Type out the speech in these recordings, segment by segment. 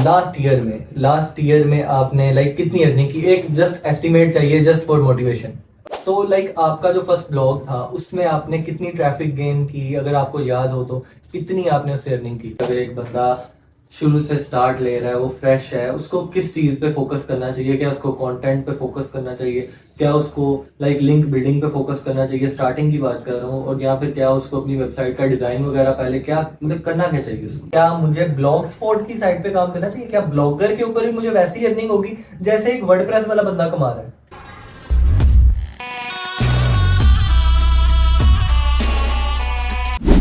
Last year में आपने like कितनी अर्निंग की, एक जस्ट एस्टिमेट चाहिए जस्ट फॉर मोटिवेशन। तो लाइक आपका जो फर्स्ट ब्लॉग था उसमें आपने कितनी ट्रैफिक गेन की, अगर आपको याद हो तो कितनी आपने उससे अर्निंग की? अगर एक बंदा शुरू से स्टार्ट ले रहा है, वो फ्रेश है, उसको किस चीज़ पे फोकस करना चाहिए? क्या उसको कंटेंट पे फोकस करना चाहिए, क्या उसको लाइक लिंक बिल्डिंग पे फोकस करना चाहिए? स्टार्टिंग की बात कर रहा हूँ। और या फिर क्या उसको अपनी वेबसाइट का डिज़ाइन वगैरह पहले क्या मतलब करना क्या चाहिए उसको? क्या मुझे ब्लॉग स्पॉट की साइड पे काम करना चाहिए? क्या ब्लॉगर के ऊपर भी मुझे वैसी अर्निंग होगी जैसे एक वर्डप्रेस वाला बंदा कमा रहा है?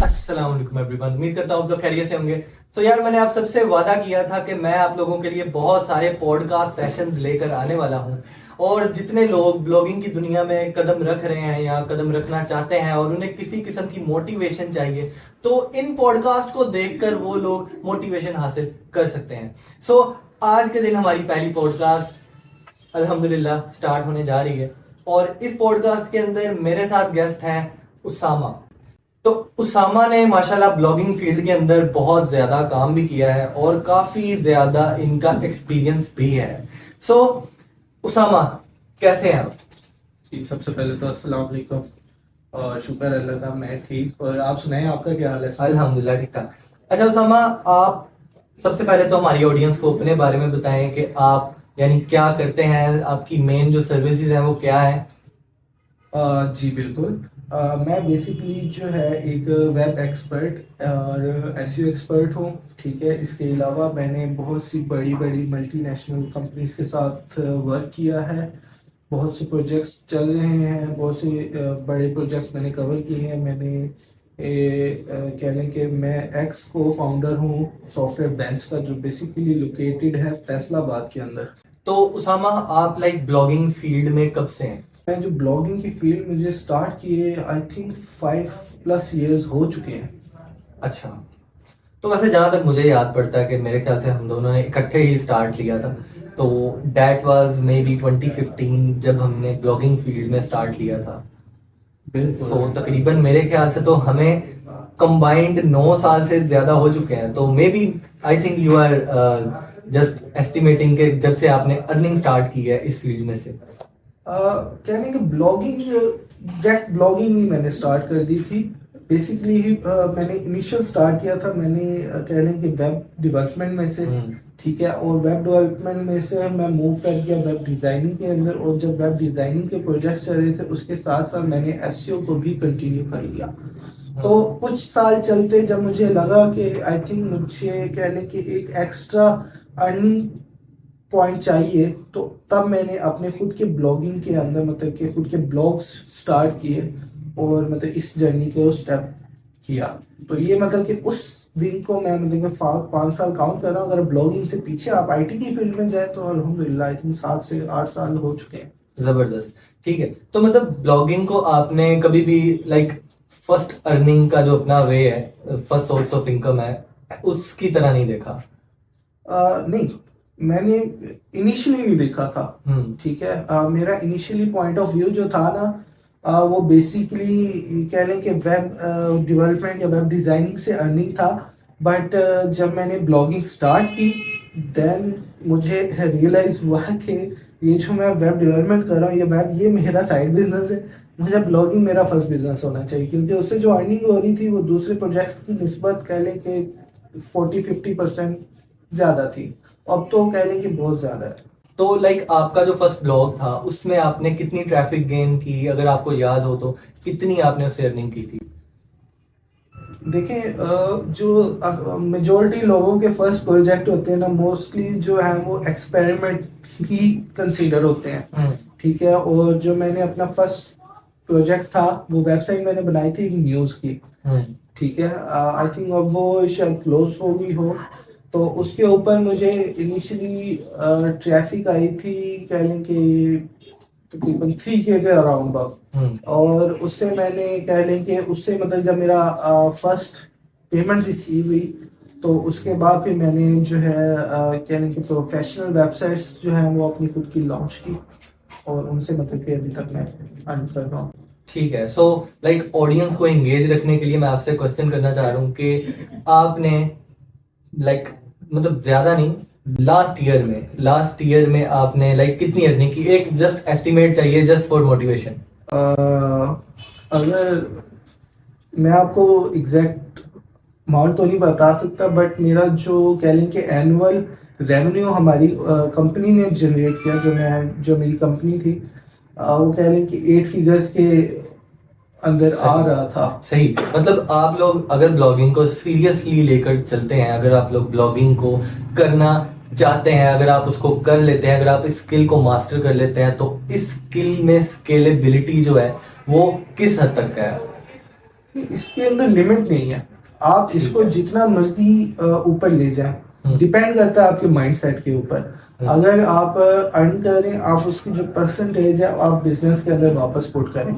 अस्सलाम वालेकुम एवरीवन, उम्मीद करता हूँ आप लोग खैरियत से होंगे। तो यार मैंने आप सबसे वादा किया था कि मैं आप लोगों के लिए बहुत सारे पॉडकास्ट सेशंस लेकर आने वाला हूँ। और जितने लोग ब्लॉगिंग की दुनिया में कदम रख रहे हैं या कदम रखना चाहते हैं और उन्हें किसी किस्म की मोटिवेशन चाहिए, तो इन पॉडकास्ट को देखकर वो लोग मोटिवेशन हासिल कर सकते हैं। सो आज के दिन हमारी पहली पॉडकास्ट अल्हम्दुलिल्लाह स्टार्ट होने जा रही है। और इस पॉडकास्ट के अंदर मेरे साथ गेस्ट हैं उसामा। तो उसामा ने माशाल्लाह ब्लॉगिंग फील्ड के अंदर बहुत ज़्यादा काम भी किया है और काफ़ी ज़्यादा इनका एक्सपीरियंस भी है। सो उसामा, कैसे हैं आप? जी, सबसे पहले तो अस्सलाम वालेकुम। और शुक्र अल्लाह का मैं ठीक। और आप सुनाएं, आपका क्या हाल है? अल्हम्दुलिल्लाह ठीक ठाक। अच्छा उसामा, आप सबसे पहले तो हमारी ऑडियंस को अपने बारे में बताएं कि आप यानी क्या करते हैं, आपकी मेन जो सर्विसेज हैं वो क्या है? जी बिल्कुल। मैं बेसिकली जो है एक वेब एक्सपर्ट और एसईओ एक्सपर्ट हूँ। ठीक है, इसके अलावा मैंने बहुत सी बड़ी बड़ी मल्टीनेशनल कंपनीज के साथ वर्क किया है। बहुत से प्रोजेक्ट्स चल रहे हैं, बहुत से बड़े प्रोजेक्ट्स मैंने कवर किए हैं। कह लें कि मैं एक्स को फाउंडर हूँ सॉफ्टवेयर बेंच का, जो बेसिकली लोकेटेड है फैसलाबाद के अंदर। तो उसामा, आप लाइक ब्लॉगिंग फील्ड में कब से हैं? मैं जो ब्लॉगिंग की फील्ड मुझे स्टार्ट किए आई थिंक 5+ ईयर्स हो चुके हैं। अच्छा, तो वैसे जहाँ तक मुझे याद पड़ता है कि मेरे ख्याल से हम दोनों ने इकट्ठे ही स्टार्ट लिया था। तो डैट वाज मे बी 2015 जब हमने ब्लॉगिंग फील्ड में स्टार्ट लिया था। बिल्कुल। सो तकरीबन मेरे ख्याल से तो हमें कंबाइंड 9 साल से ज़्यादा हो चुके हैं। तो maybe I think you are just estimating के जब से आपने अर्निंग स्टार्ट की है इस फील्ड में से। कहने कि ब्लॉगिंग डायरेक्ट ब्लॉगिंग नहीं मैंने स्टार्ट कर दी थी। बेसिकली मैंने इनिशियल स्टार्ट किया था, मैंने कह लें कि वेब डेवलपमेंट में से। ठीक है, और वेब डेवलपमेंट में से मैं मूव कर गया वेब डिज़ाइनिंग के अंदर। और जब वेब डिज़ाइनिंग के प्रोजेक्ट्स चल रहे थे उसके साथ साथ मैंने एसईओ को भी कंटिन्यू कर लिया। तो कुछ साल चलते जब मुझे लगा कि आई थिंक मुझे कह लें कि एक एक्स्ट्रा अर्निंग पॉइंट चाहिए, तो तब मैंने अपने खुद के ब्लॉगिंग के अंदर मतलब कि खुद के ब्लॉग्स स्टार्ट किए और मतलब इस जर्नी को स्टेप किया। तो ये मतलब कि उस दिन को मैं मतलब कि 5 साल काउंट कर रहा हूँ। अगर ब्लॉगिंग से पीछे आप आईटी की फील्ड में जाए तो अल्हम्दुलिल्लाह आई थिंक 7 से 8 साल हो चुके हैं। जबरदस्त, ठीक है। तो मतलब ब्लॉगिंग को आपने कभी भी लाइक फर्स्ट अर्निंग का जो अपना वे है, फर्स्ट सोर्स ऑफ इनकम है, उसकी तरह नहीं देखा? नहीं, मैंने इनिशियली नहीं देखा था। ठीक है, मेरा इनिशियली पॉइंट ऑफ व्यू जो था ना, वो बेसिकली कह लें कि वेब डेवलपमेंट या वेब डिज़ाइनिंग से अर्निंग था। बट जब मैंने ब्लॉगिंग स्टार्ट की देन मुझे रियलाइज़ हुआ कि ये जो मैं वेब डेवलपमेंट कर रहा हूँ ये मेरा साइड बिजनेस है। मुझे ब्लॉगिंग मेरा फर्स्ट बिजनेस होना चाहिए, क्योंकि उससे जो अर्निंग हो रही थी वो दूसरे प्रोजेक्ट्स की निस्बत कह लें कि 40-50% ज़्यादा थी। अब तो कह लें कि बहुत ज़्यादा है। तो लाइक आपका जो फर्स्ट ब्लॉग था उसमें आपने कितनी ट्रैफिक गेन की, अगर आपको याद हो तो कितनी आपने उससे अर्निंग की थी? देखें, जो मेजोरिटी लोगों के फर्स्ट प्रोजेक्ट होते हैं ना, मोस्टली जो है वो एक्सपेरिमेंट ही कंसीडर होते हैं। ठीक है, और जो मैंने अपना फर्स्ट प्रोजेक्ट था वो वेबसाइट मैंने बनाई थी न्यूज़ की। ठीक है, आई थिंक अब वो शायद क्लोज हो गई हो। तो उसके ऊपर मुझे इनिशियली ट्रैफिक आई थी कह लें कि तकरीबन 3K के अराउंड अब। और उससे मैंने कह लें कि उससे मतलब जब मेरा फर्स्ट पेमेंट रिसीव हुई तो उसके बाद फिर मैंने जो है कह लें कि प्रोफेशनल वेबसाइट्स जो हैं वो अपनी खुद की लॉन्च की और उनसे मतलब कि अभी तक मैं अर्न कर रहा हूँ। ठीक है। सो लाइक ऑडियंस को एंगेज रखने के लिए मैं आपसे क्वेश्चन करना चाह रहा हूँ कि आपने लाइक मतलब ज़्यादा नहीं, लास्ट ईयर में आपने लाइक कितनी अर्निंग की, एक जस्ट एस्टिमेट चाहिए जस्ट फॉर मोटिवेशन। अगर मैं आपको एग्जैक्ट अमाउंट तो नहीं बता सकता, बट मेरा जो कह लें कि एनुअल रेवेन्यू हमारी कंपनी ने जनरेट किया, जो मेरी कंपनी थी, वो कह लें कि 8 फिगर्स के अंदर आ सही। रहा था। सही, मतलब आप लोग अगर ब्लॉगिंग को सीरियसली लेकर चलते हैं, अगर आप लोग ब्लॉगिंग को करना चाहते हैं, अगर आप उसको कर लेते हैं, अगर आप इस स्किल को मास्टर कर लेते हैं, तो इस स्किल में स्केलेबिलिटी जो है वो किस हद तक है? इसके अंदर लिमिट नहीं है, आप ठीक इसको है। जितना मर्जी ऊपर ले जाएं, डिपेंड करता है आपके माइंडसेट के ऊपर। अगर आप अर्न करें, आप उसकी जो परसेंटेज है आप बिजनेस के अंदर वापस पुट करें,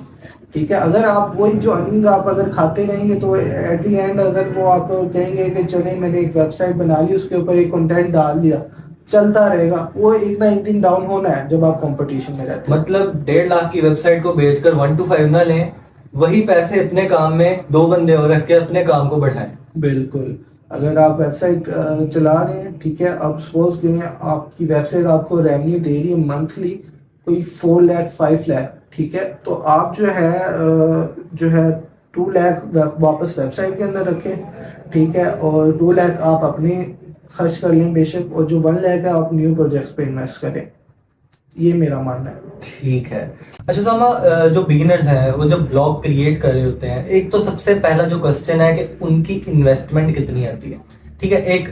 ठीक है। अगर आप वही जो अर्निंग आप अगर खाते रहेंगे तो एट द एंड अगर वो आप कहेंगे कि चले मैंने एक वेबसाइट बना ली, उसके ऊपर एक कंटेंट डाल दिया, चलता रहेगा, वो एक ना एक दिन डाउन होना है जब आप कंपटीशन में रहते हैं। मतलब 1.5 लाख की वेबसाइट को बेचकर 1 to 5 ना लें, वही पैसे अपने काम में 2 बंदे और रख के अपने काम को बढ़ाएं। बिल्कुल। अगर आप वेबसाइट चला रहे हैं, ठीक है, अब सपोज करें आपकी वेबसाइट आपको रेवेन्यू दे रही है मंथली कोई 4 लाख 5 लाख, ठीक है, तो आप जो है 2 लाख वापस वेबसाइट के अंदर रखें, ठीक है, और 2 लाख आप अपने खर्च कर लें बेशक, और जो 1 लाख है आप न्यू प्रोजेक्ट्स पे इन्वेस्ट करें। ये मेरा मानना है। ठीक है। अच्छा सामा, जो बिगिनर्स हैं वो जब ब्लॉग क्रिएट कर रहे होते हैं, एक तो सबसे पहला जो क्वेश्चन है कि उनकी इन्वेस्टमेंट कितनी आती है। ठीक है, एक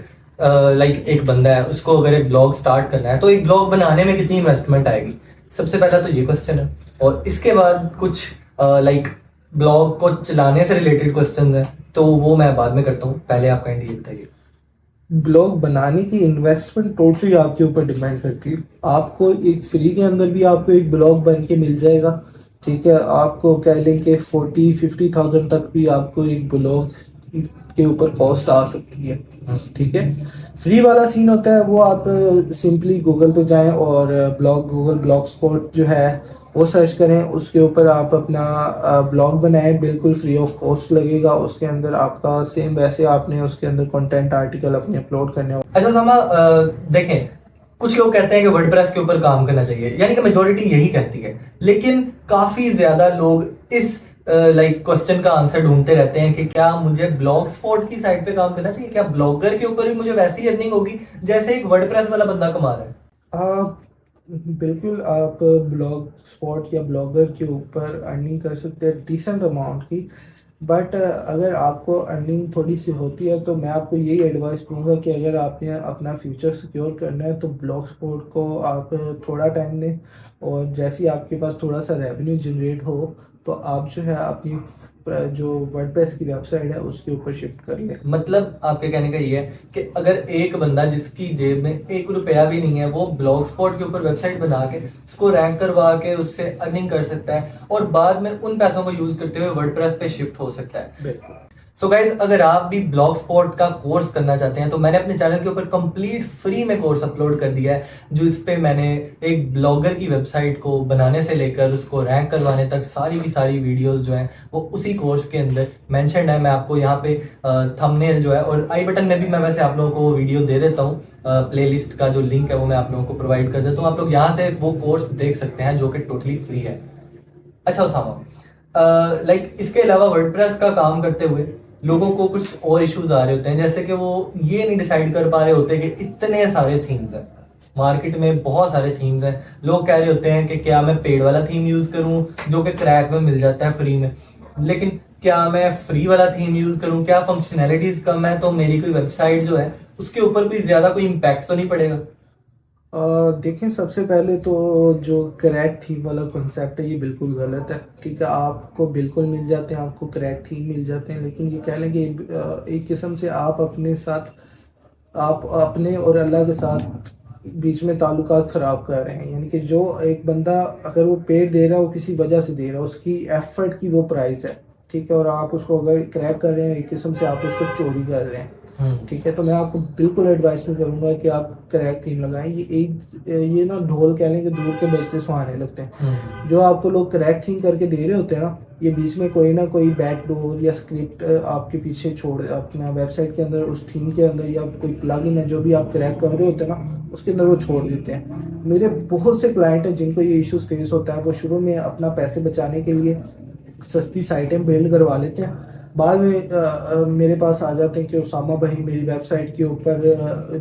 लाइक एक बंदा है, उसको अगर एक ब्लॉग स्टार्ट करना है तो एक ब्लॉग बनाने में कितनी इन्वेस्टमेंट आएगी, सबसे पहला तो ये क्वेश्चन है। और इसके बाद कुछ लाइक ब्लॉग को चलाने से रिलेटेड क्वेश्चन है, तो वो मैं बाद में करता हूँ, पहले आप काइंडली ये बताइए। ब्लॉग बनाने की इन्वेस्टमेंट टोटली आपके ऊपर डिपेंड करती है। आपको एक फ्री के अंदर भी आपको एक ब्लॉग बन के मिल जाएगा, ठीक है, आपको कह लें कि 40-50,000 तक भी आपको एक ब्लॉग के ऊपर कॉस्ट आ सकती है, ठीक है। फ्री वाला सीन होता है वो आप सिंपली गूगल पे जाएं और गूगल ब्लॉग स्पॉट जो है वो सर्च करें, उसके ऊपर आप अपना ब्लॉग बनाएं, बिल्कुल फ्री ऑफ कॉस्ट लगेगा। उसके अंदर आपका सेम वैसे आपने उसके अंदर कंटेंट आर्टिकल अपने अपलोड करने अच्छा सामा, देखें, कुछ लोग कहते हैं कि वर्डप्रेस के ऊपर काम करना चाहिए, यानी कि मेजोरिटी यही कहती है, लेकिन काफी ज्यादा लोग इस लाइक क्वेश्चन का आंसर ढूंढते रहते हैं कि क्या मुझे ब्लॉग स्पॉट की साइट पे काम करना चाहिए, क्या ब्लॉगर के ऊपर भी मुझे वैसी अर्निंग होगी जैसे एक वर्डप्रेस वाला बंदा कमा रहा है? आप बिल्कुल आप ब्लॉग स्पॉट या ब्लॉगर के ऊपर अर्निंग कर सकते हैं डिसेंट अमाउंट की, बट अगर आपको अर्निंग थोड़ी सी होती है तो मैं आपको यही एडवाइस दूंगा कि अगर आपने अपना फ्यूचर सिक्योर करना है तो ब्लॉग स्पॉट को आप थोड़ा टाइम दें, और जैसे ही आपके पास थोड़ा सा रेवेन्यू जनरेट हो तो आप जो है अपनी जो वर्डप्रेस की वेबसाइट है उसके ऊपर शिफ्ट कर लें। मतलब आपके कहने का ये है कि अगर एक बंदा जिसकी जेब में 1 रुपया भी नहीं है, वो ब्लॉग स्पॉट के ऊपर वेबसाइट बना के उसको रैंक करवा के उससे अर्निंग कर सकता है और बाद में उन पैसों को यूज करते हुए वर्डप्रेस पे शिफ्ट हो सकता है। बिल्कुल। सो गाइज, अगर आप भी ब्लॉग स्पॉट का कोर्स करना चाहते हैं तो मैंने अपने चैनल के ऊपर कंप्लीट फ्री में कोर्स अपलोड कर दिया है, जो इस पे मैंने एक ब्लॉगर की वेबसाइट को बनाने से लेकर उसको रैंक करवाने तक सारी की सारी वीडियोस जो हैं वो उसी कोर्स के अंदर मेंशन्ड है। मैं आपको यहाँ पे थंबनेल जो है और आई बटन में भी मैं वैसे आप लोगों को वो वीडियो दे देता हूँ, प्लेलिस्ट का जो लिंक है वो मैं आप लोगों को प्रोवाइड कर देता हूँ, आप लोग यहाँ से वो कोर्स देख सकते हैं जो कि टोटली फ्री है। अच्छा उसामा, लाइक इसके अलावा वर्डप्रेस का काम करते हुए लोगों को कुछ और इश्यूज आ रहे होते हैं, जैसे कि वो ये नहीं डिसाइड कर पा रहे होते कि इतने सारे थीम्स हैं मार्केट में, बहुत सारे थीम्स हैं। लोग कह रहे होते हैं कि क्या मैं पेड वाला थीम यूज करूं जो कि क्रैक में मिल जाता है फ्री में, लेकिन क्या मैं फ्री वाला थीम यूज करूं, क्या फंक्शनैलिटीज कम है तो मेरी कोई वेबसाइट जो है उसके ऊपर कोई ज्यादा कोई इम्पैक्ट तो नहीं पड़ेगा? देखें, सबसे पहले तो जो क्रैक थीम वाला कॉन्सेप्ट है ये बिल्कुल गलत है, ठीक है। आपको बिल्कुल मिल जाते हैं, आपको क्रैक थीम मिल जाते हैं, लेकिन ये कह लें कि एक किस्म से आप अपने साथ, आप अपने और अल्लाह के साथ बीच में ताल्लुकात ख़राब कर रहे हैं। यानी कि जो एक बंदा अगर वो पेड़ दे रहा है वो किसी वजह से दे रहा है, उसकी एफर्ट की वो प्राइस है, ठीक है, और आप उसको अगर क्रैक कर रहे हैं एक किस्म से आप उसको चोरी कर रहे हैं। ठीक है, तो मैं आपको बिल्कुल एडवाइस नहीं करूंगा कि आप क्रैक थीम लगाएं। ये ना ढोल कह लें कि दूर के बजते सुहाने लगते हैं। जो आपको लोग क्रैक थीम करके दे रहे होते हैं ना, ये बीच में कोई ना कोई बैकडोर या स्क्रिप्ट आपके पीछे छोड़ अपना वेबसाइट के अंदर उस थीम के अंदर, या कोई प्लगइन है जो भी आप क्रैक कर रहे होते हैं ना, उसके अंदर वो छोड़ देते हैं। मेरे बहुत से क्लाइंट हैं जिनको ये इश्यूज फेस होता है। वो शुरू में अपना पैसे बचाने के लिए सस्ती साइटें बिल्ड करवा लेते हैं, बाद में मेरे पास आ जाते हैं कि उसामा भाई मेरी वेबसाइट के ऊपर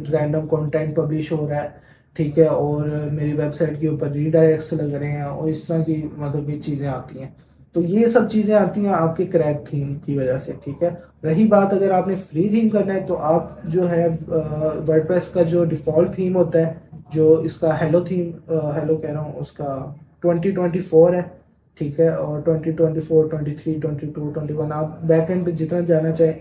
रैंडम कंटेंट पब्लिश हो रहा है, ठीक है, और मेरी वेबसाइट के ऊपर रीडायरेक्ट्स लग रहे हैं और इस तरह की मतलब की चीज़ें आती हैं। तो ये सब चीज़ें आती हैं आपके क्रैक थीम की वजह से, ठीक है। रही बात अगर आपने फ्री थीम करना है, तो आप जो है वर्डप्रेस का जो डिफ़ॉल्ट थीम होता है, जो इसका हेलो थीम, हेलो कह रहा हूँ, उसका 2024 है, ठीक है, और 2024, 23, 22, 21 आप बैक एंड पे जितना जाना चाहें,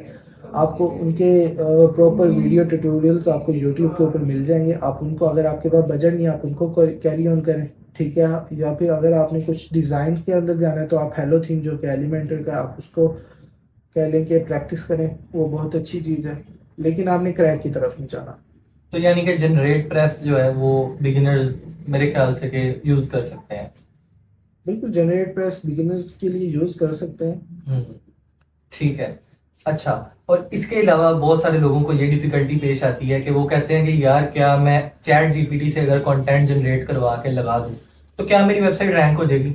आपको उनके प्रॉपर वीडियो ट्यूटोरियल्स आपको यूट्यूब के ऊपर मिल जाएंगे। आप उनको, अगर आपके पास बजट नहीं है, आप उनको कैरी ऑन करें, ठीक है। या फिर अगर आपने कुछ डिज़ाइन के अंदर जाना है, तो आप हेलो थीम जो कि एलिमेंटर का, आप उसको कह लें कि प्रैक्टिस करें, वो बहुत अच्छी चीज़ है, लेकिन आपने क्रैक की तरफ नहीं जाना। तो यानी कि जनरेट प्रेस जो है वो बिगिनर्स मेरे ख्याल से कि यूज कर सकते हैं। बिल्कुल, जनरेट प्रेस बिगिनर्स के लिए यूज़ कर सकते हैं। ठीक है। अच्छा, और इसके अलावा बहुत सारे लोगों को ये डिफिकल्टी पेश आती है कि वो कहते हैं कि यार क्या मैं चैट जीपीटी से अगर कंटेंट जनरेट करवा के लगा दूं तो क्या मेरी वेबसाइट रैंक हो जाएगी?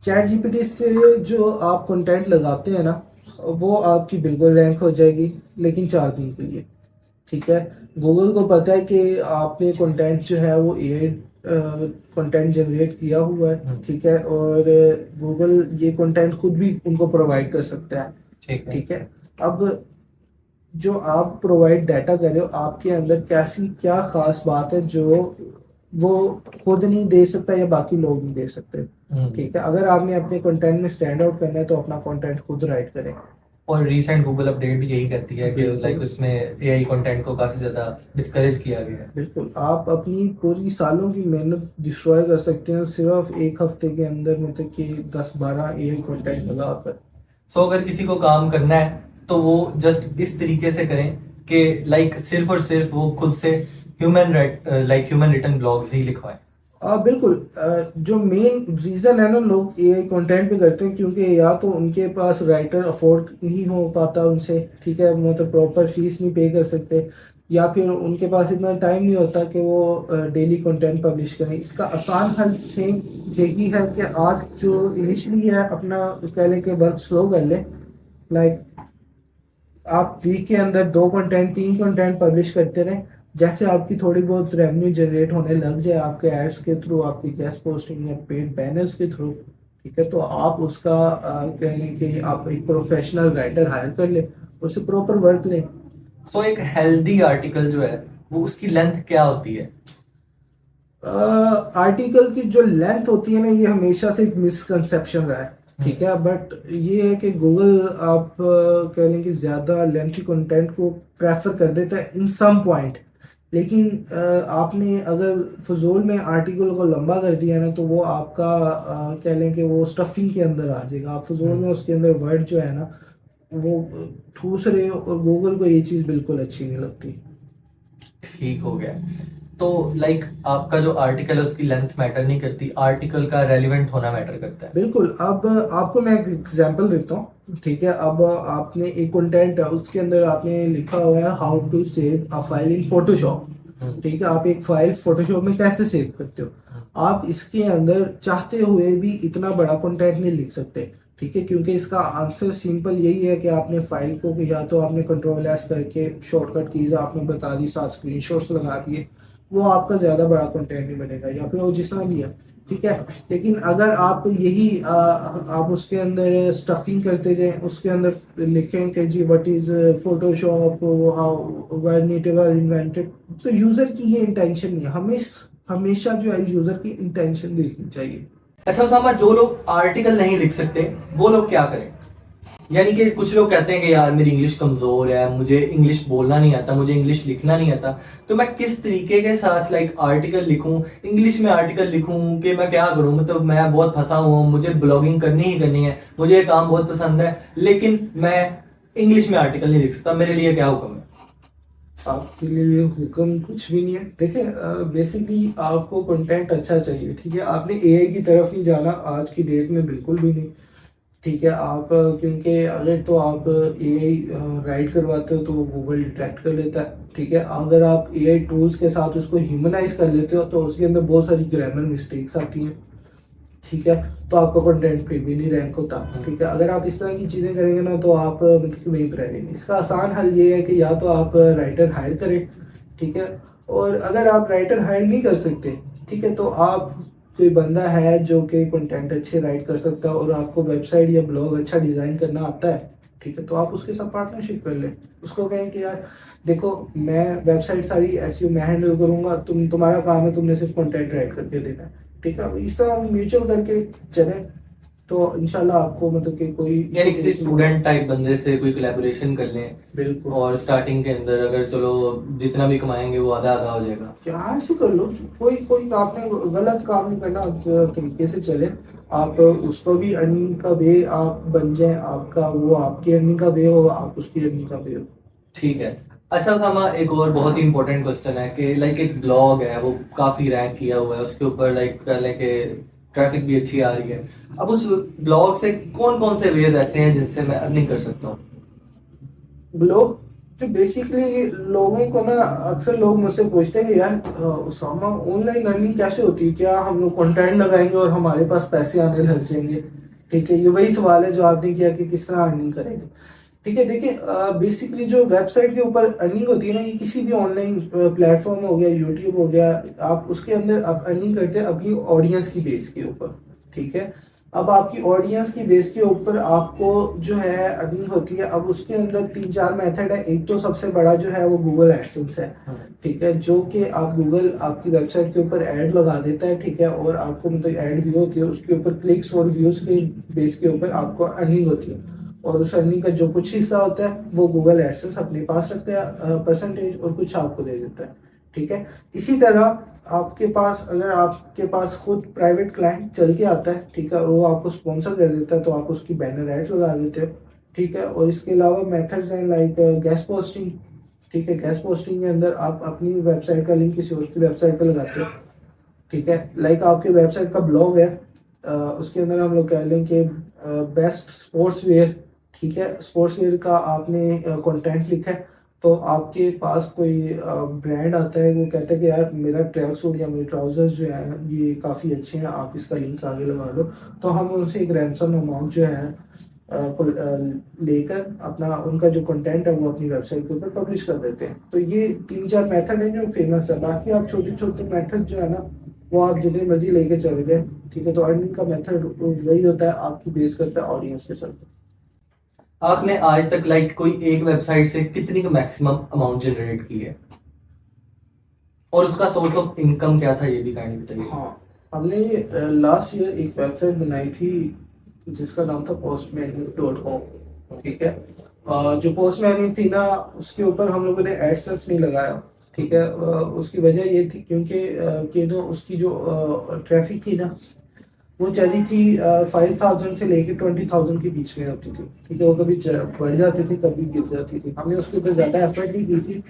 चैट जीपीटी से जो आप कंटेंट लगाते हैं ना, वो आपकी बिल्कुल रैंक हो जाएगी, लेकिन 4 दिन के लिए, ठीक है। गूगल को पता है कि आपने कंटेंट जो है वो एआई कंटेंट जनरेट किया हुआ है, ठीक है, और गूगल ये कंटेंट खुद भी उनको प्रोवाइड कर सकता है, ठीक है। अब जो आप प्रोवाइड डाटा कर रहे हो, आपके अंदर कैसी क्या खास बात है जो वो खुद नहीं दे सकता या बाकी लोग नहीं दे सकते, ठीक है। अगर आपने अपने कंटेंट में स्टैंड आउट करना है, तो अपना कंटेंट खुद राइट करें। और रीसेंट गूगल अपडेट भी यही कहती है कि लाइक उसमें एआई कंटेंट को काफी ज्यादा डिस्करेज किया गया है। बिल्कुल, आप अपनी पूरी सालों की मेहनत डिस्ट्रॉय कर सकते हैं सिर्फ एक हफ्ते के अंदर, मतलब कि 10-12 एआई कंटेंट लगाकर। सो अगर किसी को काम करना है तो वो जस्ट इस तरीके से करें कि लाइक सिर्फ और सिर्फ वो खुद से ह्यूमन रिटन ब्लॉग्स ही लिखवाएं। बिल्कुल, जो मेन रीज़न है ना लोग एआई कंटेंट पे करते हैं, क्योंकि या तो उनके पास राइटर अफोर्ड नहीं हो पाता उनसे, ठीक है, मतलब प्रॉपर फीस नहीं पे कर सकते, या फिर उनके पास इतना टाइम नहीं होता कि वो डेली कंटेंट पब्लिश करें। इसका आसान हल सेम यही है कि आप जो इनिशियली है अपना कह लें कि वर्क स्लो कर लें। लाइक आप वीक के अंदर 2 कंटेंट 3 कंटेंट पब्लिश करते रहें, जैसे आपकी थोड़ी बहुत रेवेन्यू जनरेट होने लग जाए आपके एड्स के थ्रू, आपकी गेस्ट पोस्टिंग या पेड बैनर्स के थ्रू, ठीक है, तो आप उसका कह लें कि आप एक प्रोफेशनल राइटर हायर कर ले, उससे प्रॉपर वर्क लें। सो एक हेल्दी आर्टिकल जो है वो उसकी लेंथ क्या होती है? आर्टिकल की जो लेंथ होती है ना, ये हमेशा से एक मिसकंसेप्शन रहा है, ठीक है, बट ये है कि गूगल आप कह लें कि ज़्यादा लेंथी कंटेंट को प्रेफर कर देता है इन सम पॉइंट, लेकिन आपने अगर फजूल में आर्टिकल को लंबा कर दिया ना, तो वो आपका कह लें कि वो स्टफिंग के अंदर आ जाएगा। आप फजूल में उसके अंदर वर्ड जो है ना वो ठूस रहे हो, और गूगल को ये चीज़ बिल्कुल अच्छी नहीं लगती। ठीक हो गया। तो लाइक आपका जो आर्टिकल है उसकी लेंथ मैटर नहीं करती, आर्टिकल का रेलिवेंट होना मैटर करता है। बिल्कुल। अब आपको मैं एक एग्जांपल देता हूँ, ठीक है। अब आपने एक कंटेंट है, उसके अंदर आपने लिखा हुआ है how to save a file in Photoshop, ठीक है। आप एक फाइल फोटोशॉप में कैसे सेव करते हो, आप इसके अंदर चाहते हुए भी इतना बड़ा कंटेंट नहीं लिख सकते, ठीक है, क्योंकि इसका आंसर सिंपल यही है कि आपने फाइल को या तो आपने कंट्रोल एस करके शॉर्टकट कीज आपने बता दी, साथ स्क्रीनशॉट्स लगा दिए, वो आपका ज़्यादा बड़ा कंटेंट नहीं बनेगा, या फिर वो जिस तरह भी है, ठीक है। लेकिन अगर आप यही आप उसके अंदर स्टफिंग करते जाएं, उसके अंदर लिखें कि जी what is Photoshop, how when it was invented, तो यूज़र की ये इंटेंशन नहीं है। हमेशा जो है यूज़र की इंटेंशन देखनी चाहिए। अच्छा उसामा, जो लोग आर्टिकल नहीं लिख सकते वो लोग क्या करें? यानी कि कुछ लोग कहते हैं कि यार मेरी इंग्लिश कमजोर है, मुझे इंग्लिश बोलना नहीं आता, मुझे इंग्लिश लिखना नहीं आता, तो मैं किस तरीके के साथ लाइक आर्टिकल लिखूं, इंग्लिश में आर्टिकल लिखूं कि मैं क्या करूं? मतलब मैं बहुत फंसा हुआ हूं, मुझे ब्लॉगिंग करनी ही करनी है, मुझे ये काम बहुत पसंद है, लेकिन मैं इंग्लिश में आर्टिकल नहीं लिख सकता, मेरे लिए क्या हुक्म है? आपके लिए हुक्म कुछ भी नहीं है। देखिए बेसिकली आपको कंटेंट अच्छा चाहिए, ठीक है। आपने एआई की तरफ नहीं जाना आज की डेट में, बिल्कुल भी नहीं, ठीक है। आप क्योंकि अगर तो आप एआई राइट करवाते हो तो वो गूगल डिटेक्ट कर लेता है, ठीक है। अगर आप एआई टूल्स के साथ उसको ह्यूमनाइज कर लेते हो तो उसके अंदर बहुत सारी ग्रामर मिस्टेक्स आती हैं, ठीक है। तो आपका कंटेंट फिर भी नहीं रैंक होता, ठीक है। अगर आप इस तरह की चीज़ें करेंगे ना तो आप मतलब कि वहीं पर रहेंगे। इसका आसान हल ये है कि या तो आप राइटर हायर करें, ठीक है। और अगर आप राइटर हायर नहीं कर सकते, ठीक है, तो आप कोई बंदा है जो कि कंटेंट अच्छे राइट कर सकता है और आपको वेबसाइट या ब्लॉग अच्छा डिज़ाइन करना आता है, ठीक है, तो आप उसके साथ पार्टनरशिप कर लें। उसको कहें कि यार देखो मैं वेबसाइट सारी एसईओ मैं हैंडल करूंगा, तुम्हारा काम है, तुमने सिर्फ कंटेंट राइट करके देना है, ठीक है। इस तरह हम म्यूचुअल करके चलें तो इंशाल्लाह आपको मतलब कि कोई यानी किसी स्टूडेंट टाइप बंदे से कोई कोलैबोरेशन कर लें, बिल्कुल, और स्टार्टिंग के अंदर अगर चलो जितना भी कमाएंगे वो आधा आधा हो जाएगा। क्या ऐसे कर लो। कोई कोई आपने गलत काम नहीं करना, आप तरीके से चले। आप उसको भी अर्निंग का वे आप बन जाए, आपका वो आपकी अर्निंग का वे हो, आप उसकी अर्निंग का वे हो। ठीक है। अच्छा उसामा, एक और बहुत ही इंपॉर्टेंट क्वेश्चन है कि लाइक एक ब्लॉग है वो काफी रैंक किया हुआ है, उसके ऊपर लाइक कह लें कि ट्रैफिक भी अच्छी आ रही है। अब उस ब्लॉग से कौन कौन से वेज ऐसे हैं जिनसे मैं अर्निंग कर सकता हूँ? ब्लॉग तो बेसिकली लोगों को ना, अक्सर लोग मुझसे पूछते हैं कि यार उसामा ऑनलाइन अर्निंग कैसे होती है, क्या हम लोग कंटेंट लगाएंगे और हमारे पास पैसे आने लग जाएंगे, ठीक है। ये वही सवाल है जो आपने किया कि किस तरह अर्निंग करेंगे, ठीक है। देखिए बेसिकली जो वेबसाइट के ऊपर अर्निंग होती है ना, ये किसी भी ऑनलाइन प्लेटफॉर्म हो गया, यूट्यूब हो गया, आप उसके अंदर आप अर्निंग करते हैं अपनी ऑडियंस की बेस के ऊपर, ठीक है। अब आपकी ऑडियंस की बेस के ऊपर आपको जो है अर्निंग होती है। अब उसके अंदर तीन चार मेथड है। एक तो सबसे बड़ा जो है वो गूगल एडसेंस है, ठीक है, जो कि आप गूगल आपकी वेबसाइट के ऊपर ऐड लगा देता है, ठीक है, और आपको मतलब ऐड व्यू होती है, उसके ऊपर क्लिक्स और व्यूज के बेस के ऊपर आपको अर्निंग होती है। और उस अर्निंग का जो कुछ हिस्सा होता है वो गूगल एडसेंस अपने पास रखता है परसेंटेज, और कुछ आपको दे देता है, ठीक है। इसी तरह आपके पास अगर आपके पास खुद प्राइवेट क्लाइंट चल के आता है, ठीक है, और वो आपको स्पॉन्सर कर देता है तो आप उसकी बैनर एड लगा देते हो, ठीक है। और इसके अलावा मेथड्स हैं लाइक गेस्ट पोस्टिंग, ठीक है। गेस्ट पोस्टिंग के अंदर आप अपनी वेबसाइट का लिंक किसी और की वेबसाइट पे लगाते हो, ठीक है। लाइक आपके वेबसाइट का ब्लॉग है, उसके अंदर हम लोग कह लें कि बेस्ट स्पोर्ट्स वेयर, ठीक है, स्पोर्ट्स वेयर का आपने कंटेंट लिखा है, तो आपके पास कोई ब्रांड आता है, वो कहता है कि यार मेरा ट्रैक सूट या मेरे ट्राउजर्स जो हैं ये काफ़ी अच्छे हैं, आप इसका लिंक आगे लगा लो, तो हम उनसे एक रैंसम अमाउंट जो है को लेकर अपना उनका जो कंटेंट है वो अपनी वेबसाइट के ऊपर पब्लिश कर देते हैं। तो ये तीन चार मेथड है जो फेमस है। बाकी आप छोटे छोटे मेथड जो है ना वो आप जितने मर्जी लेके चले गए, ठीक है। तो अर्निंग का मेथड वही होता है, आपकी बेस करता है ऑडियंस के साथ। आपने आज तक लाइक कोई एक वेबसाइट से कितनी का मैक्सिमम अमाउंट जनरेट की है, और उसका सोर्स ऑफ इनकम क्या था ये भी काइंडली बताइए। हाँ, हमने लास्ट ईयर एक वेबसाइट बनाई थी जिसका नाम था postmanic.com, ठीक है। जो पोस्टमैनिक थी ना उसके ऊपर हम लोगों ने एडसेंस नहीं लगाया, ठीक है। उसकी वजह ये थी क्योंकि कि ना उसकी जो ट्रैफिक थी ना वो चली थी 5,000 से लेके 20,000 के बीच में होती थी, ठीक है। वो कभी बढ़ जाती थी कभी गिर जाती थी। हमने उसके ऊपर ज़्यादा एफर्ट नहीं की थी।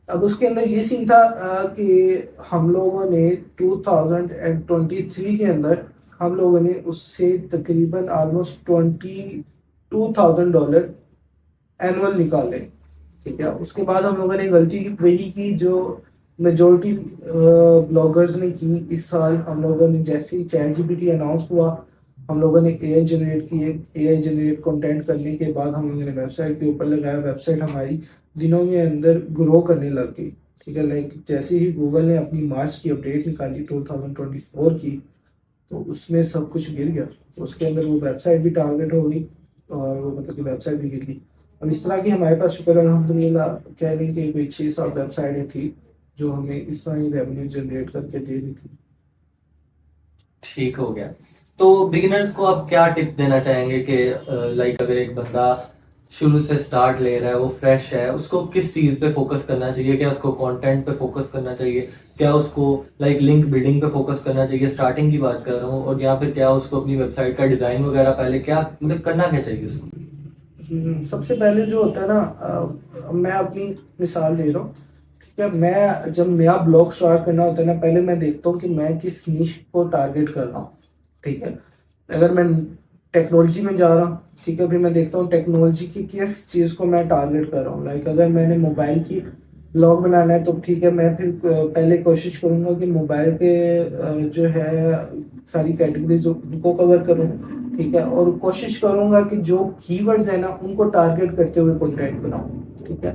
अब उसके अंदर ये सीन था कि हम लोगों ने 2023 के अंदर हम लोगों ने उससे तकरीबन ऑलमोस्ट $22,000 एनुअल निकाले, ठीक है। उसके बाद हम लोगों ने गलती वही की जो मेजोरिटी ब्लॉगर्स ने की। इस साल हम लोगों ने जैसे ही चैट जीपीटी अनाउंस हुआ हम लोगों ने एआई जनरेट किए। एआई जनरेट कंटेंट करने के बाद हम लोगों ने वेबसाइट के ऊपर लगाया। वेबसाइट हमारी दिनों में अंदर ग्रो करने लग गई, ठीक है। लाइक जैसे ही गूगल ने अपनी मार्च की अपडेट निकाली 2024 की, तो उसमें सब कुछ गिर गया। तो उसके अंदर वो वेबसाइट भी टारगेट हो गई और वो मतलब कि वेबसाइट भी गिर गई। अब इस तरह की हमारे पास शुक्र अल्हम्दुलिल्लाह कह लें कि कोई 6-7 वेबसाइटें थी जो हमें इस तरह ही रेवेन्यू जनरेट करके दे रही थी। ठीक हो गया। तो बिगिनर्स को आप क्या टिप देना चाहेंगे कि लाइक अगर एक बंदा शुरू से स्टार्ट ले रहा है, वो फ्रेश है, उसको किस चीज़ पे फोकस करना चाहिए? क्या उसको कंटेंट पे फोकस करना चाहिए? क्या उसको लाइक लिंक बिल्डिंग पे फोकस करना चाहिए? स्टार्टिंग की बात कर रहा हूँ। और या फिर क्या उसको अपनी वेबसाइट का डिज़ाइन वगैरह पहले क्या मतलब करना क्या चाहिए उसको? सबसे पहले जो होता है ना, मैं अपनी मिसाल दे रहा हूँ। ठीक है, मैं जब नया ब्लॉग स्टार्ट करना होता है ना, पहले मैं देखता हूँ कि मैं किस निश को टारगेट कर रहा हूँ। ठीक है, अगर मैं टेक्नोलॉजी में जा रहा हूँ, ठीक है, फिर मैं देखता हूँ टेक्नोलॉजी की किस चीज़ को मैं टारगेट कर रहा हूँ। लाइक अगर मैंने मोबाइल की ब्लॉग बनाना है तो ठीक है, मैं फिर पहले कोशिश करूँगा कि मोबाइल के जो है सारी कैटेगरीज उनको कवर करूँ। ठीक है, और कोशिश करूँगा कि जो कीवर्ड्स है ना उनको टारगेट करते हुए कंटेंट बनाऊँ। ठीक है,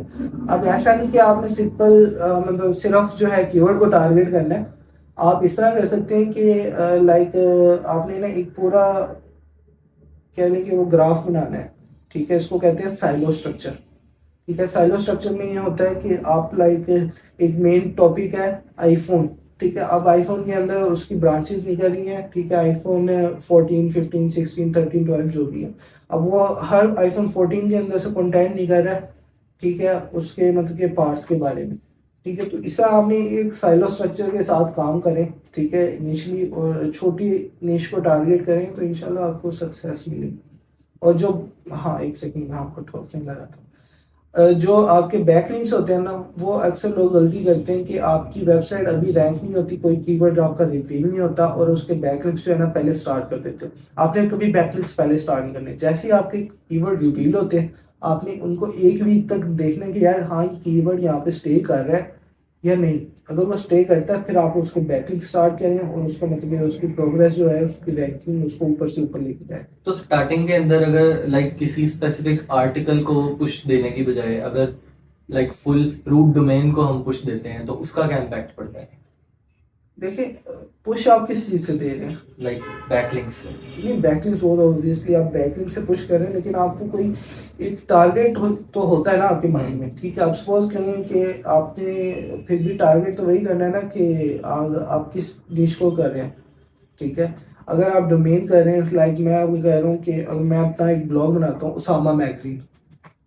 अब ऐसा नहीं कि आपने सिंपल मतलब सिर्फ जो है कीवर्ड को टारगेट करना है। आप इस तरह कर सकते हैं कि लाइक आपने ना एक पूरा कह लें कि वो ग्राफ बनाना है। ठीक है, इसको कहते हैं साइलो स्ट्रक्चर। ठीक है, साइलो स्ट्रक्चर में ये होता है कि आप लाइक एक मेन टॉपिक है आईफोन। ठीक है, अब आईफोन के अंदर उसकी ब्रांचेस निकल रही हैं। ठीक है, आईफोन 14, 15, 16, 13, 12 जो भी है, अब वो हर आईफोन 14 के अंदर से कंटेंट निकल रहा है। ठीक है, उसके मतलब के पार्ट्स के बारे में। ठीक है, तो इस तरह आपने एक साइलो स्ट्रक्चर के साथ काम करें। ठीक है, इनिशियली और छोटी निश को टारगेट करें तो इंशाल्लाह आपको सक्सेस मिलेगी। और जो, हाँ एक सेकंड में आपको ठोकने लगा था, जो आपके बैकलिंक्स होते हैं ना, वो अक्सर लोग गलती करते हैं कि आपकी वेबसाइट अभी रैंक नहीं होती, कोई कीवर्ड आपका रिवील नहीं होता और उसके बैकलिंक्स जो है ना पहले स्टार्ट कर देते हैं। आपने कभी बैकलिंक्स पहले स्टार्ट नहीं करने। जैसे ही आपके कीवर्ड रिवील होते हैं, आपने उनको एक वीक तक देखना है कि यार हाँ ये कीवर्ड यहाँ पे स्टे कर रहा है या नहीं। अगर वो स्टे करता है फिर आप उसको बैकलिंक स्टार्ट करें और उसका मतलब है उसकी प्रोग्रेस जो है उसकी रैंकिंग उसको ऊपर से ऊपर लेके जाए। तो स्टार्टिंग के अंदर अगर लाइक किसी स्पेसिफिक आर्टिकल को पुश देने की बजाय अगर लाइक फुल रूट डोमेन को हम पुश देते हैं तो उसका क्या इम्पैक्ट पड़ता है? देखिए, पुश आप किस चीज़ से दे रहे हैं? लाइक बैकलिंक्स से। नहीं, बैकलिंक्स हो, ऑब्वियसली आप बैकलिंक से पुश कर रहे हैं, लेकिन आपको कोई एक टारगेट तो होता है ना आपके माइंड में। ठीक है, आप सपोज करें कि आपने फिर भी टारगेट तो वही करना है ना कि आप किस निश को कर रहे हैं। ठीक है, अगर आप डोमेन कर रहे हैं, लाइक मैं आपको कह रहा हूँ कि अगर मैं अपना एक ब्लॉग बनाता हूँ उसामा मैगजीन।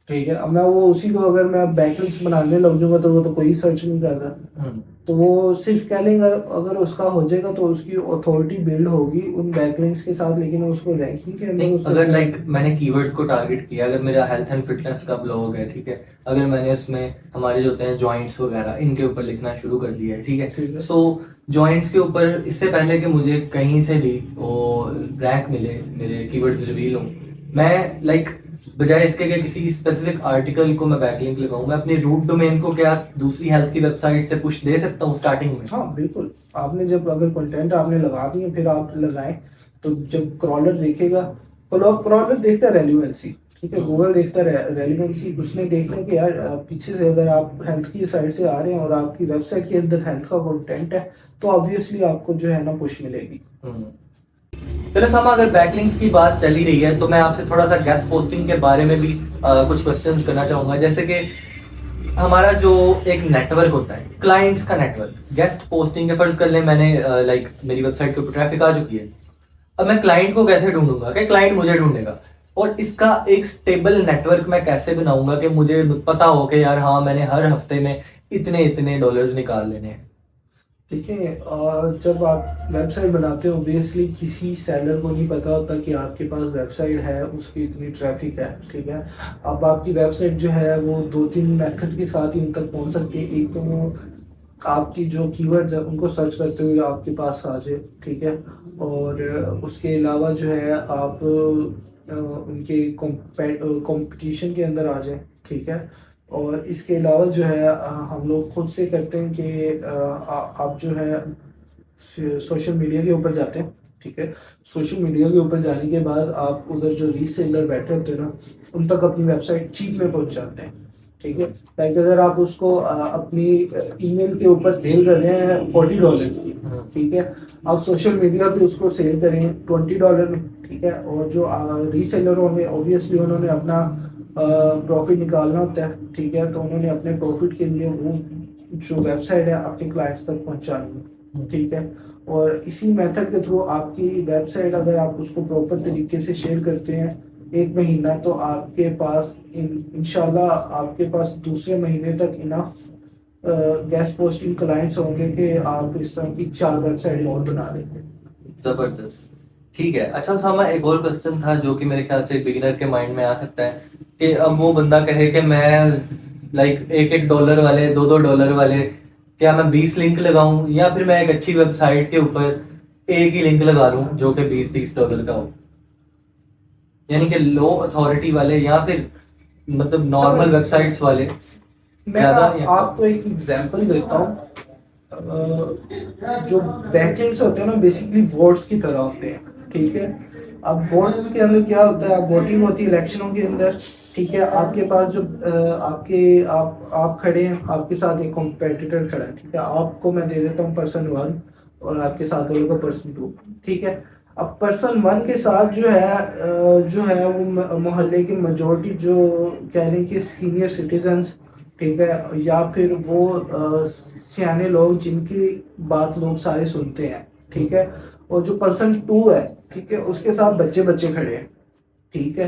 ठीक है, अब मैं वो उसी को अगर मैं बैकलिंक्स बनाने लग जाऊंगा तो वो तो कोई सर्च नहीं कर रहा। तो वो सिर्फ कह लेंगे, अगर उसका हो जाएगा तो उसकी अथॉरिटी बिल्ड होगी उन बैकलिंक्स के साथ, लेकिन उसको रैंकिंग के अंदर नहीं, उसको अगर लाइक मैंने कीवर्ड्स को टारगेट किया, अगर मेरा हेल्थ एंड फिटनेस का ब्लॉग है, ठीक है, अगर मैंने उसमें हमारे जो होते हैं जॉइंट्स वगैरह इनके ऊपर लिखना शुरू कर दिया है, ठीक है, सो जॉइंट्स के ऊपर इससे पहले कि मुझे कहीं से भी वो रैंक मिले, मेरे कीवर्ड्स रिवील हों, मैं लाइक बजाय इसके कि किसी स्पेसिफिक आर्टिकल को मैं बैकलिंक लगाऊं, मैं अपने रूट डोमेन को क्या दूसरी हेल्थ की वेबसाइट से पुश दे सकता हूं स्टार्टिंग में? हाँ बिल्कुल, आपने जब अगर कंटेंट आपने लगा दिए फिर आप लगाएं तो जब क्रॉलर देखेगा, क्रॉलर देखता है रेलिवेंसी। ठीक है, गूगल देखता है रेलिवेंसी, उसने देखना है कि यार पीछे से अगर आप हेल्थ की साइड से आ रहे हैं और आपकी वेबसाइट के अंदर हेल्थ का कंटेंट है तो ऑब्वियसली आपको जो है ना पुश मिलेगी। चलो सामा, अगर बैकलिंक्स की बात चल ही रही है तो मैं आपसे थोड़ा सा गेस्ट पोस्टिंग के बारे में भी कुछ क्वेश्चंस करना चाहूंगा। जैसे कि हमारा जो एक नेटवर्क होता है, क्लाइंट्स का नेटवर्क, गेस्ट पोस्टिंग के फर्ज कर लें मैंने लाइक मेरी वेबसाइट के ऊपर ट्रैफिक आ चुकी है, अब मैं क्लाइंट को कैसे ढूंढूंगा कि क्लाइंट मुझे ढूंढेगा? और इसका एक स्टेबल नेटवर्क मैं कैसे बनाऊंगा कि मुझे पता हो कि यार हाँ मैंने हर हफ्ते में इतने इतने डॉलर्स निकाल लेने हैं? देखिए, जब आप वेबसाइट बनाते हो ऑब्वियसली किसी सेलर को नहीं पता होता कि आपके पास वेबसाइट है, उसकी इतनी ट्रैफिक है। ठीक है, अब आपकी वेबसाइट जो है वो 2-3 मेथड के साथ ही उन तक पहुंच सकती है। एक तो वो आपकी जो कीवर्ड्स है उनको सर्च करते हुए आपके पास आ जाए। ठीक है, और उसके अलावा जो है आप उनके कंपटीशन के अंदर आ जाए। ठीक है, और इसके अलावा जो है हम लोग खुद से करते हैं कि आप जो है सोशल मीडिया के ऊपर जाते हैं। ठीक है, सोशल मीडिया के ऊपर जाने के बाद आप उधर जो रीसेलर बैठे होते हैं ना उन तक अपनी वेबसाइट चीप में पहुंच जाते हैं। ठीक है, लाइक अगर आप उसको अपनी ईमेल के ऊपर सेल कर रहे हैं $40 की, ठीक है, आप सोशल मीडिया पे उसको सेल करें $20 में। ठीक है, और जो रीसेलर होंगे ऑब्वियसली उन्होंने अपना प्रॉफिट निकालना होता है। ठीक है, तो उन्होंने अपने प्रॉफिट के लिए वो जो वेबसाइट है अपने क्लाइंट्स तक पहुंचानी है। ठीक है, और इसी मेथड के थ्रू आपकी वेबसाइट अगर आप उसको प्रॉपर तरीके से शेयर करते हैं 1 महीना, तो आपके पास इंशाल्लाह आपके पास दूसरे महीने तक इनफ गेस्ट पोस्टिंग क्लाइंट्स होंगे कि आप इस तरह की 4 वेबसाइट और बना लेंगे। जबरदस्त, ठीक है। अच्छा सामा, एक और क्वेश्चन था जो कि मेरे ख्याल से बिगिनर के माइंड में आ सकता है कि अब वो बंदा कहे कि मैं लाइक $1 वाले $2 वाले, क्या मैं 20 लिंक लगाऊं, या फिर मैं एक अच्छी वेबसाइट के ऊपर एक ही लिंक लगा लूं जो कि $20-30 का हो, यानी कि लो अथॉरिटी वाले या फिर मतलब नॉर्मल समझ वेबसाइट्स वाले मैं ना ज्यादा या आपको एक एग्जांपल देता हूँ। जो बैकलिंक्स होते हैं ना बेसिकली वोट्स की तरह होते हैं, ठीक है। अब वोट्स के अंदर क्या होता है, अब वोटिंग होती है इलेक्शनों के अंदर, ठीक है। आपके पास जो आप खड़े हैं, आपके साथ एक कॉम्पिटिटर खड़ा है, ठीक है। आपको मैं दे देता हूँ पर्सन 1 और आपके साथ वाले को पर्सन 2, ठीक है। अब पर्सन 1 के साथ जो है वो मोहल्ले की मेजोरिटी जो कह रहे हैं कि सीनियर सिटीजन्स, ठीक है, या फिर वो सियाने लोग जिनकी बात लोग सारे सुनते हैं, ठीक है। और जो पर्सन 2 है, ठीक है, उसके साथ बच्चे बच्चे खड़े हैं, ठीक है।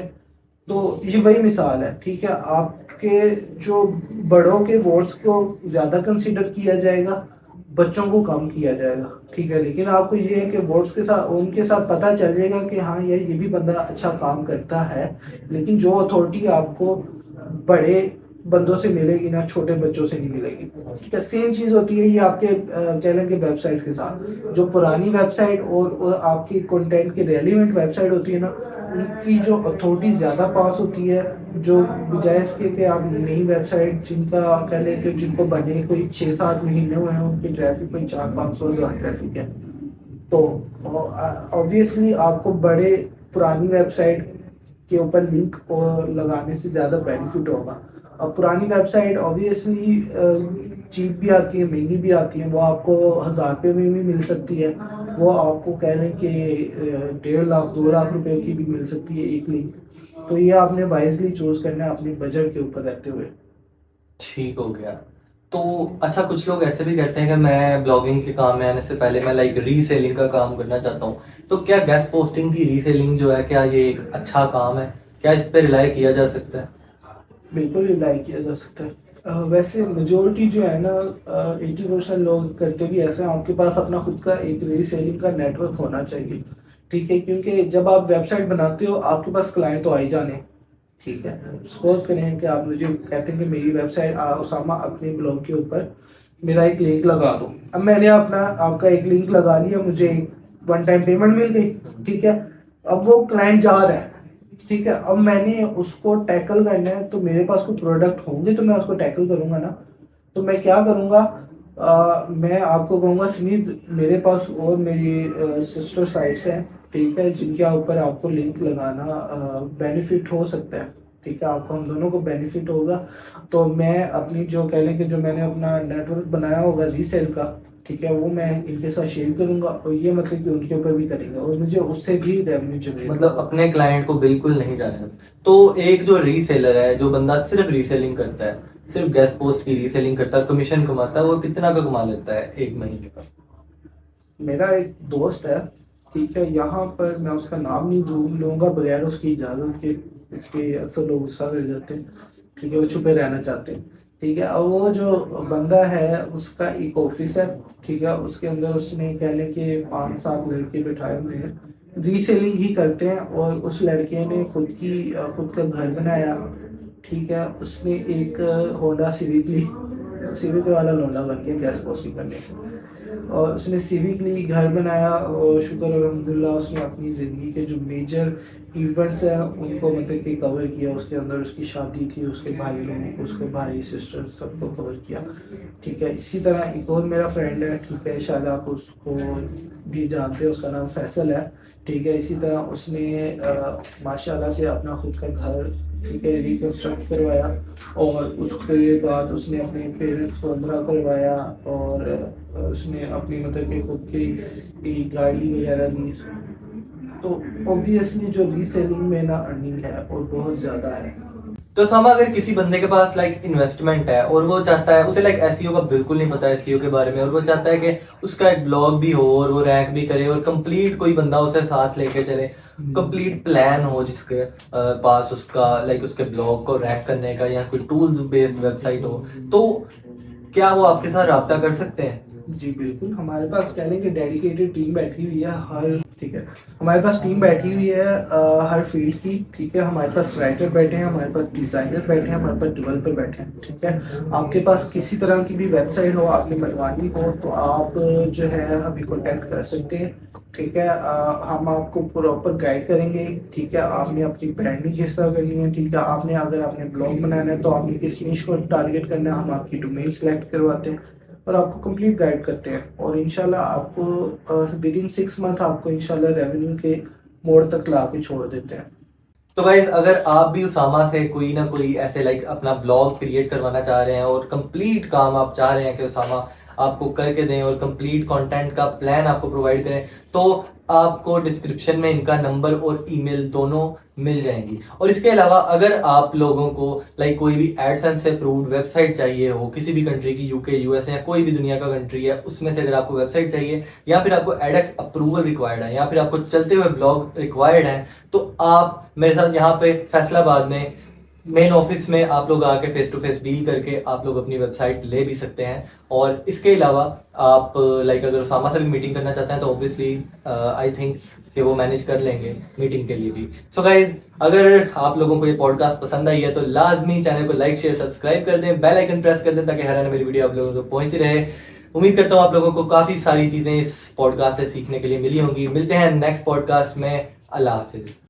तो ये वही मिसाल है, ठीक है। आपके जो बड़ों के वोट्स को ज़्यादा कंसीडर किया जाएगा, बच्चों को कम किया जाएगा, ठीक है। लेकिन आपको ये है कि वोट्स के साथ उनके साथ पता चल जाएगा कि हाँ यार ये भी बंदा अच्छा काम करता है, लेकिन जो अथॉरिटी आपको बड़े बंदों से मिलेगी ना, छोटे बच्चों से नहीं मिलेगी, ठीक है। सेम चीज़ होती है ये आपके कह लें कि वेबसाइट के साथ। जो पुरानी वेबसाइट और आपकी कंटेंट की रेलिवेंट वेबसाइट होती है ना, उनकी जो अथॉरिटी ज़्यादा पास होती है, जो बजाय इसके कि आप नई वेबसाइट जिनका कह लें कि जिनको बने कोई 6-7 महीने हुए हैं, उनकी ट्रैफिक कोई 400-500 हज़ार ट्रैफिक है। तो ऑब्वियसली आपको बड़े पुरानी वेबसाइट के ऊपर लिंक और लगाने से ज़्यादा बेनिफिट होगा। अब पुरानी वेबसाइट ऑब्वियसली चीप भी आती है, महंगी भी आती है। वो आपको 1000 रुपये में भी मिल सकती है, वो आपको कह रहे हैं कि 1.5 लाख 2 लाख रुपए की भी मिल सकती है एक लिंक। तो ये आपने वाइजली चूज करना है अपने बजट के ऊपर रहते हुए। ठीक हो गया। तो अच्छा, कुछ लोग ऐसे भी कहते हैं कि मैं ब्लॉगिंग के काम में आने से पहले मैं लाइक रीसेलिंग का काम करना चाहता हूँ, तो क्या गेस्ट पोस्टिंग की रीसेलिंग जो है, क्या ये एक अच्छा काम है, क्या इस पे रिलाई किया जा सकता है? बिल्कुल रिलाई किया जा सकता है। वैसे मेजोरिटी जो है ना 80% लोग करते भी ऐसे हैं। आपके पास अपना खुद का एक रीसेलिंग का नेटवर्क होना चाहिए, ठीक है। क्योंकि जब आप वेबसाइट बनाते हो आपके पास क्लाइंट तो आ ही जाने, ठीक है। सपोज करें कि आप मुझे कहते हैं कि मेरी वेबसाइट उसामा अपने ब्लॉग के ऊपर मेरा एक लिंक लगा दो। अब मैंने अपना आपका एक लिंक लगा लिया, मुझे एक 1 टाइम पेमेंट मिल गई, ठीक है। अब वो क्लाइंट जा रहा है, ठीक है। अब मैंने उसको टैकल करना है, तो मेरे पास कोई प्रोडक्ट होंगे तो मैं उसको टैकल करूंगा ना। तो मैं क्या करूंगा, मैं आपको कहूँगा स्मिथ, मेरे पास और मेरी सिस्टर साइट्स हैं, ठीक है, जिनके ऊपर आपको लिंक लगाना बेनिफिट हो सकता है, ठीक है। आपको हम दोनों को बेनिफिट होगा। तो मैं अपनी जो कह लें कि जो मैंने अपना नेटवर्क बनाया होगा रीसेल का, ठीक है, वो मैं इनके साथ शेयर करूंगा, और ये मतलब कि उनके ऊपर भी करेंगे और मुझे उससे भी रेवेन्यू जनरेट मतलब अपने क्लाइंट को बिल्कुल नहीं जाने देना। तो एक जो रीसेलर है, जो बंदा सिर्फ रीसेलिंग करता है, सिर्फ गेस्ट पोस्ट की रीसेलिंग करता है, कमीशन कमाता है, वो कितना का कमा लेता है एक महीने का? मेरा एक दोस्त है, ठीक है, यहाँ पर मैं उसका नाम नहीं लूँगा बगैर उसकी इजाज़त के, क्योंकि अक्सर लोग गुस्सा कर जाते हैं, ठीक है, वो छुपे रहना चाहते हैं, ठीक है। और वो जो बंदा है उसका एक ऑफिस है, ठीक है, उसके अंदर उसने कह लें कि 5-7 लड़के बिठाए हुए हैं, रीसेलिंग ही करते हैं। और उस लड़के ने खुद का घर बनाया, ठीक है। उसने एक होंडा सिविक वाला लौंडा बन गया गैस पोस्टिंग करने से। और उसने सिविक ली, घर बनाया, और शुक्र अल्हम्दुलिल्लाह उसने अपनी ज़िंदगी के जो मेजर इवेंट्स हैं उनको मतलब कि कवर किया। उसके अंदर उसकी शादी थी, उसके भाई लोग, उसके भाई सिस्टर सबको कवर किया, ठीक है। इसी तरह एक और मेरा फ्रेंड है, ठीक है, शायद आप उसको भी जानते हैं, उसका नाम फैसल है, ठीक है। इसी तरह उसने माशाल्लाह से अपना खुद का घर, ठीक है, रिकन्स्ट्रक्ट करवाया, और उसके बाद उसने अपने पेरेंट्स को उम्रा करवाया, और उसने अपनी मतलब कि खुद की गाड़ी वगैरह ली। तो ऑब्वियसली जो रीसेलिंग में ना अर्निंग है और बहुत ज़्यादा है। तो समा, अगर किसी बंदे के पास लाइक इन्वेस्टमेंट है और वो चाहता है, उसे लाइक एसईओ का बिल्कुल नहीं पता एसईओ के बारे में, और वो चाहता है कि उसका एक ब्लॉग भी हो और वो रैंक भी करे, और कंप्लीट कोई बंदा उसे साथ लेके चले, कंप्लीट प्लान हो जिसके पास उसका लाइक उसके ब्लॉग को रैंक करने का, या कोई टूल्स बेस्ड वेबसाइट हो, तो क्या वो आपके साथ राब्ता कर सकते हैं? जी बिल्कुल, हमारे पास कह लें कि डेडिकेटेड टीम बैठी हुई है। हर ठीक है। हमारे पास टीम बैठी हुई है हर फील्ड की, ठीक है। हमारे पास राइटर बैठे हैं, हमारे पास डिज़ाइनर बैठे हैं, हमारे पास डेवलपर बैठे हैं, ठीक है। आपके पास किसी तरह की भी वेबसाइट हो, आपने बनवानी हो, तो आप जो है हमें कॉन्टेक्ट कर सकते हैं, ठीक है। हम आपको प्रॉपर गाइड करेंगे, ठीक है। आपने अपनी ब्रांडिंग किस तरह करनी है, ठीक है। आपने आपने ब्लॉग बनाना है तो आपने किस निश को टारगेट करना है, हम आपकी डोमेन सेलेक्ट करवाते हैं और आपको कंप्लीट गाइड करते हैं। और इंशाल्लाह आपको विद इन 6 मंथ आपको इंशाल्लाह रेवेन्यू के मोड़ तक ला के छोड़ देते हैं। तो गाइज अगर आप भी उसामा से कोई ना कोई ऐसे लाइक अपना ब्लॉग क्रिएट करवाना चाह रहे हैं और कंप्लीट काम आप चाह रहे हैं कि उसामा आपको करके दें और कंप्लीट कंटेंट का प्लान आपको प्रोवाइड करें, तो आपको डिस्क्रिप्शन में इनका नंबर और ईमेल दोनों मिल जाएंगी। और इसके अलावा अगर आप लोगों को लाइक कोई भी एडसेंस से अप्रूव्ड वेबसाइट चाहिए हो, किसी भी कंट्री की, यूके, यूएस या कोई भी दुनिया का कंट्री है, उसमें से अगर आपको वेबसाइट चाहिए या फिर आपको एडएक्स अप्रूवल रिक्वायर्ड है या फिर आपको चलते हुए ब्लॉग रिक्वायर्ड है, तो आप मेरे साथ यहाँ पे फैसलाबाद में मेन ऑफिस में आप लोग आके फेस टू फेस डील करके आप लोग अपनी वेबसाइट ले भी सकते हैं। और इसके अलावा आप लाइक अगर उसामा से भी मीटिंग करना चाहते हैं तो ऑब्वियसली आई थिंक कि वो मैनेज कर लेंगे मीटिंग के लिए भी। सो गाइज अगर आप लोगों को ये पॉडकास्ट पसंद आई है तो लाजमी चैनल को लाइक शेयर सब्सक्राइब कर दें, बेल आइकन प्रेस कर दें ताकि हर आने वाली वीडियो आप लोगों को पहुंचती रहे। उम्मीद करता हूँ आप लोगों को काफी सारी चीजें इस पॉडकास्ट से सीखने के लिए मिली होंगी। मिलते हैं नेक्स्ट पॉडकास्ट में। अल्लाह हाफिज।